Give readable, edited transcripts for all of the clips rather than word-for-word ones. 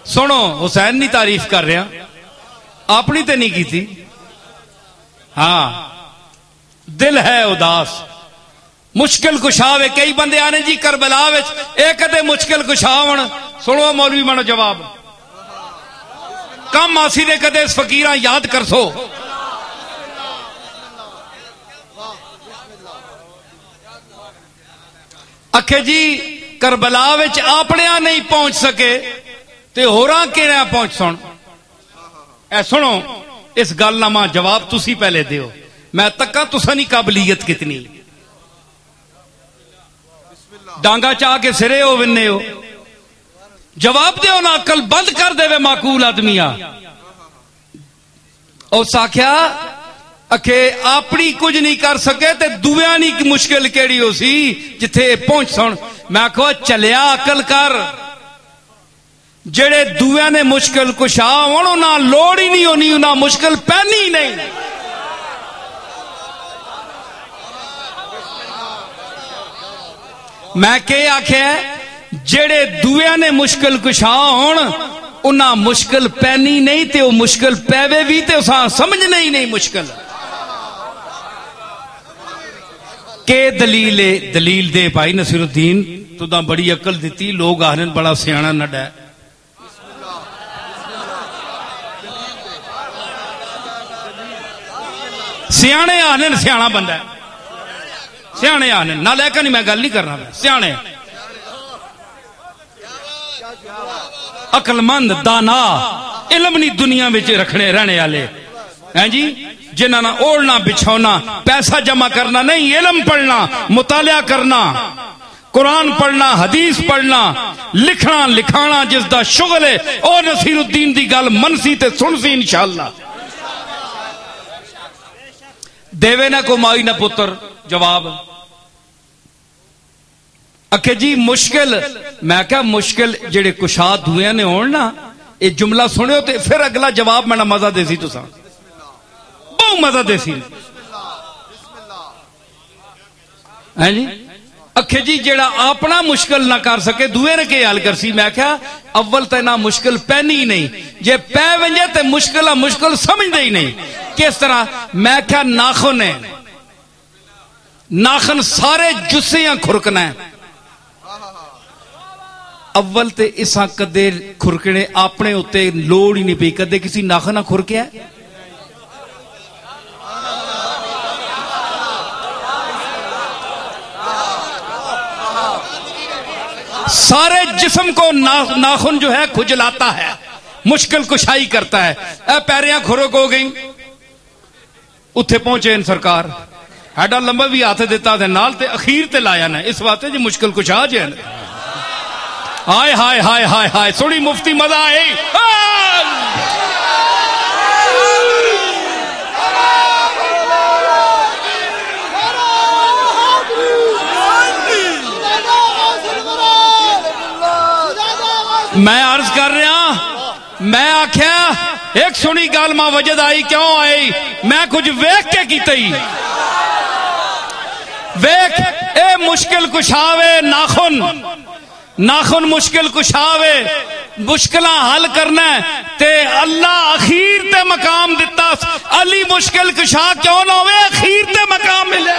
سنو حسین نہیں تعریف کر رہا اپنی تے نہیں کی تھی ہاں دل ہے اداس مشکل کشاوے کئی بندے آنے جی کربلا ایک ادے مشکل کشاون سنو مولوی بنو جواب کم آسی دے کدے اس فقیرہ یاد کر سو اکھے جی کربلا وچ اپنے نہیں پہنچ سکے تے ہوراں کیڑا پہنچ سن اے سنو اس گل نامہ جواب تسی پہلے دیو میں تکا تسانی قابلیت کتنی ڈانگا چاہ کے سرے ہو ونے ہو جواب دیو نا عقل بند کر دے وے معقول آدمیاں او ساکھیا اکھے اپنی کچھ نہیں کر سکے تے دویاں نہیں مشکل کیڑی ہو سی جتھے پہنچ سن میں کہو چلیا عقل کر جڑے دویاں نے مشکل کشا ہوں نہ لوڑ ہی نہیں ہونی نہ مشکل پہنی ہی نہیں میں کہ آکھیا جڑے دویاں نے مشکل کشا ہون انہاں مشکل پہنی نہیں تے وہ مشکل پیوے بھی تے اساں سمجھنا ہی نہیں مشکل کہ دلیل دے بھائی نصیر الدین تو دا بڑی عقل دیتی لوگ آہنن بڑا سیانا نہ ڈے سیانے آہنن سیانا بندہ ہے سیانے آہنن نہ لے کر نہیں میں گل نہیں کرنا سیانے عقل مند دانا علم نہیں دنیا میں رکھنے رہنے والے ہیں جی جنہاں نہ اوڑھنا بچھونا پیسہ جمع کرنا نہیں علم پڑھنا مطالعہ کرنا قرآن پڑھنا حدیث پڑھنا لکھنا لکھانا جس دا شغل ہے اور نصیر الدین دی گل منسی تے سنسی انشاءاللہ دیوے نہ کو مائی نہ پتر جواب اکھے جی مشکل میں کہا مشکل جڑے کشاد ہوئے نے ہون نا یہ جملہ سنے ہوتے پھر اگلا جواب میں نہ مزہ دے سی تو سا بہت مزہ دے سی ہیں جی اکھے جی جڑا اپنا مشکل نہ کر سکے دوئے نے کے حال کر سی میں کہا اول تے نہ مشکل پہنی ہی نہیں جے پہ ونجے تے مشکل سمجھ دے ہی نہیں کس طرح میں کہا ناخن ہے ناخن سارے جسیاں کھرکنا ہے اول تے اساں کدے کھرکنے اپنے ہوتے لوڑ ہی نہیں پئی کدے کسی ناخن نہ کھرکیا ہے سارے جسم کو ناخن جو ہے کھجلاتا ہے مشکل کشائی کرتا ہے اے پیریاں کھرک ہو گئیں اتھے پہنچے ان سرکار ہیڈا لمبا بھی ہاتھ دیتا تھے نال تے اخیر تے لایا نا اس بات ہے جی مشکل کشا جائے ہائے ہائے ہائے ہائے ہائے سوڑی مفتی مزہ آئے میں عرض کر رہا میں آکھیا ایک سنی گال ماں وجد آئی کیوں آئی میں کچھ ویک کے کیتے ہی ویک اے مشکل کشاوے ناخن مشکل کشاوے مشکلہ حل کرنا ہے تے اللہ اخیر تے مقام دیتا علی مشکل کشا کیوں نہ ہوئے اخیر تے مقام ملے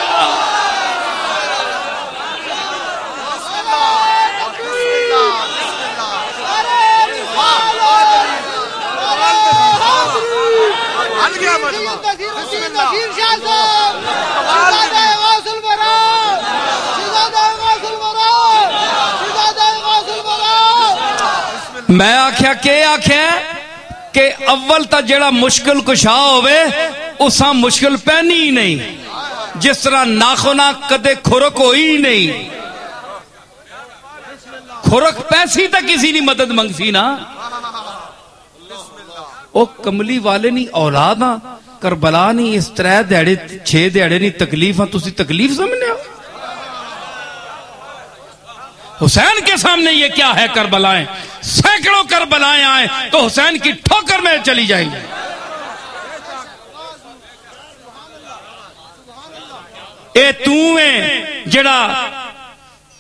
میں آکھیا کہ کہ اول تا جڑا مشکل کشا ہوئے اساں مشکل پہنی ہی نہیں جس طرح ناخنا کدے کھرک ہوئی نہیں کھرک پیسی تا کسی نہیں مدد منگسی نا او کملی والے نہیں اولاداں کربلا نہیں اس طرح دیڑے 6 دیڑے نہیں تکلیف ہاں تسی تکلیف سمجھنے ہو حسین کے سامنے یہ کیا ہے کربلائیں سینکڑوں کربلائیں آئیں تو حسین کی ٹھوکر میں چلی جائیں گے اے تویں جڑا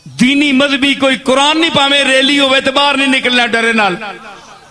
دینی مذہبی کوئی قرآن نہیں پاویں ریلی ہوئے تو باہر نہیں نکلنا ڈرے نال